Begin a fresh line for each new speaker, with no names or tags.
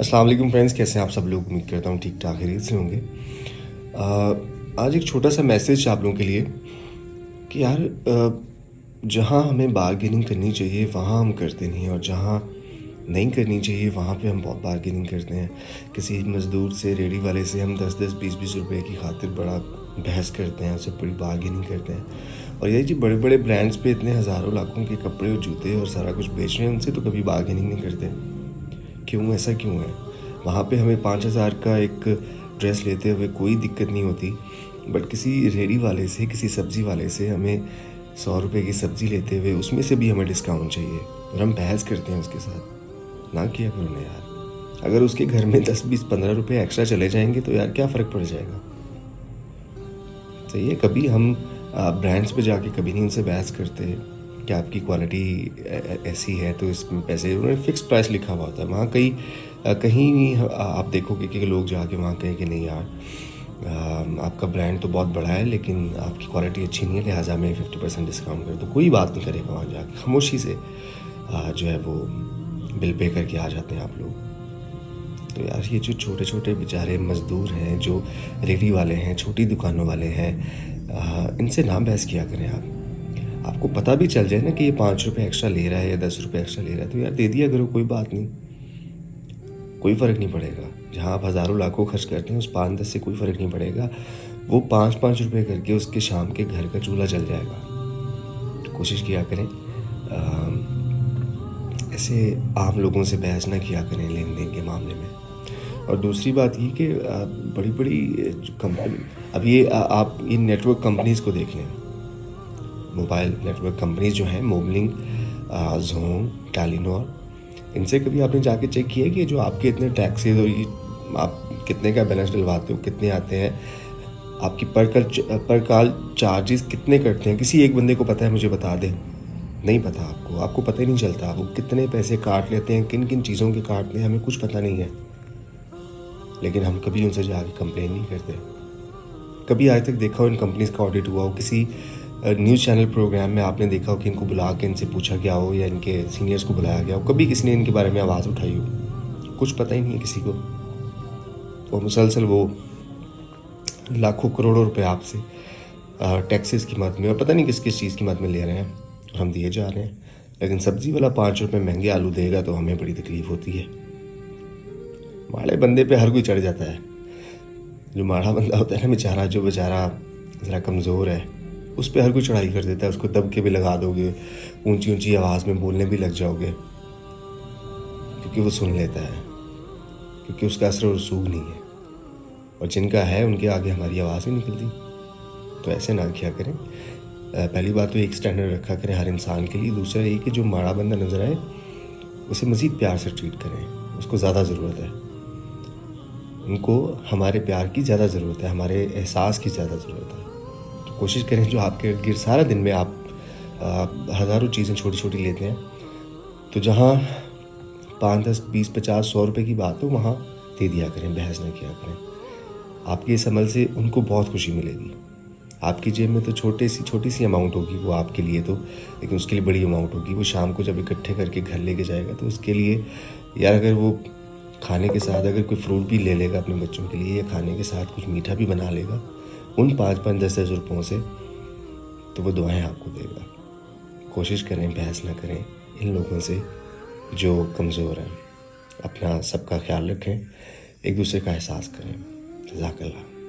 अस्सलाम वालेकुम फ्रेंड्स, कैसे हैं आप सब लोग। उम्मीद करता हूँ ठीक ठाक खैरियत से होंगे। आज एक छोटा सा मैसेज आप लोगों के लिए कि यार जहाँ हमें बार्गेनिंग करनी चाहिए वहाँ हम करते नहीं हैं, और जहाँ नहीं करनी चाहिए वहाँ पे हम बहुत बार्गेनिंग करते हैं। किसी मज़दूर से, रेडी वाले से हम 10-10, 20-20 रुपए की खातिर बड़ा बहस करते हैं, उससे बड़ी बार्गेनिंग करते हैं। और ये जी बड़े बड़े ब्रांड्स पे इतने हज़ारों लाखों के कपड़े और जूते और सारा कुछ बेच रहे हैं, उनसे तो कभी बार्गेनिंग नहीं करते। क्यों, ऐसा क्यों है? वहाँ पे हमें 5,000 का एक ड्रेस लेते हुए कोई दिक्कत नहीं होती, बट किसी रेडी वाले से, किसी सब्ज़ी वाले से हमें 100 रुपये की सब्ज़ी लेते हुए उसमें से भी हमें डिस्काउंट चाहिए, और हम बहस करते हैं उसके साथ। ना किया करो ना यार। अगर उसके घर में 10, 20, 15 रुपये एक्स्ट्रा चले जाएंगे तो यार क्या फ़र्क पड़ जाएगा। सही है, कभी हम ब्रांड्स पे जाके कभी नहीं उनसे बहस करते कि आपकी क्वालिटी ऐसी है तो इसमें पैसे, उन्होंने फ़िक्स प्राइस लिखा हुआ होता है। वहाँ कहीं नहीं आप देखोगे कि लोग जाके वहाँ कहें कि नहीं यार, आपका ब्रांड तो बहुत बड़ा है लेकिन आपकी क्वालिटी अच्छी नहीं है, लिहाजा हमें 50% डिस्काउंट कर दो। कोई बात नहीं करेगा वहाँ जाके, खामोशी से जो है वो बिल पे करके आ जाते हैं आप लोग। तो यार ये जो छोटे छोटे बेचारे मज़दूर हैं, जो रेडी वाले हैं, छोटी दुकानों वाले हैं, इनसे ना बहस किया करें आप। आपको पता भी चल जाए ना कि ये 5 रुपये एक्स्ट्रा ले रहा है या 10 रुपये एक्स्ट्रा ले रहा है, तो यार दे दिया करो, कोई बात नहीं, कोई फ़र्क नहीं पड़ेगा। जहाँ आप हज़ारों लाखों खर्च करते हैं उस 5-10 से कोई फ़र्क नहीं पड़ेगा। वो 5-5 रुपये करके उसके शाम के घर का चूल्हा जल जाएगा। कोशिश किया करें ऐसे आम लोगों से बहस ना किया करें लेन देन के मामले में। और दूसरी बात ये कि बड़ी बड़ी कंपनी, अब ये आप ये नेटवर्क कंपनीज़ को देख लें। मोबाइल नेटवर्क कंपनीज जो हैं, मोबलिंग, जोन, टेलीनॉर, इनसे कभी आपने जाके चेक किया कि जो आपके इतने टैक्सेस और ये आप कितने का बैलेंस डलवाते हो, कितने आते हैं, आपकी पर कॉल चार्जेस कितने कटते हैं? किसी एक बंदे को पता है? मुझे बता दें। नहीं पता आपको पता ही नहीं चलता वो कितने पैसे काट लेते हैं, किन किन चीज़ों के काटते हैं, हमें कुछ पता नहीं है। लेकिन हम कभी उनसे जाके कंप्लेन नहीं करते। कभी आज तक देखा हो इन कंपनीज़ का ऑडिट हुआ हो? किसी न्यूज़ चैनल प्रोग्राम में आपने देखा हो कि इनको बुला के इनसे पूछा गया हो या इनके सीनियर्स को बुलाया गया हो? कभी किसी ने इनके बारे में आवाज़ उठाई हो? कुछ पता ही नहीं है किसी को। वो मुसलसल वो लाखों करोड़ों रुपए आपसे टैक्सेस की मद में और पता नहीं किस किस चीज़ की मद में ले रहे हैं, और हम दिए जा रहे हैं। लेकिन सब्ज़ी वाला 5 रुपये महंगे आलू देगा तो हमें बड़ी तकलीफ़ होती है। माड़े बंदे पे हर कोई चढ़ जाता है। जो माड़ा बंदा होता है ना बेचारा, जो बेचारा ज़रा कमज़ोर है, उस पर हर कोई चढ़ाई कर देता है। उसको दबके भी लगा दोगे, ऊंची ऊंची आवाज़ में बोलने भी लग जाओगे, क्योंकि वो सुन लेता है, क्योंकि उसका असर और रसूख नहीं है। और जिनका है उनके आगे हमारी आवाज़ नहीं निकलती। तो ऐसे ना किया करें। पहली बात तो एक स्टैंडर्ड रखा करें हर इंसान के लिए। दूसरा ये कि जो माड़ा बंदा नज़र आए उसे मज़ीद प्यार से ट्रीट करें, उसको ज़्यादा ज़रूरत है। उनको हमारे प्यार की ज़्यादा ज़रूरत है, हमारे एहसास की ज़्यादा ज़रूरत है। तो कोशिश करें जो आपके इर्द गिर्द सारा दिन में आप हज़ारों चीज़ें छोटी छोटी लेते हैं, तो जहाँ 5, 10, 20, 50, 100 रुपये की बात हो वहाँ दे दिया करें, बहस ना किया करें। आपके इस अमल से उनको बहुत खुशी मिलेगी। आपकी जेब में तो छोटी सी अमाउंट होगी वो आपके लिए तो, लेकिन उसके लिए बड़ी अमाउंट होगी। वो शाम को जब इकट्ठे करके घर लेके जाएगा तो उसके लिए यार, अगर वो खाने के साथ अगर कोई फ्रूट भी ले लेगा अपने बच्चों के लिए, या खाने के साथ कुछ मीठा भी बना लेगा उन 5-5, 10-10 रुपयों से, तो वो दुआएं आपको देगा। कोशिश करें बहस ना करें इन लोगों से जो कमज़ोर हैं। अपना सबका ख्याल रखें, एक दूसरे का एहसास करें। जज़ाकल्लाह।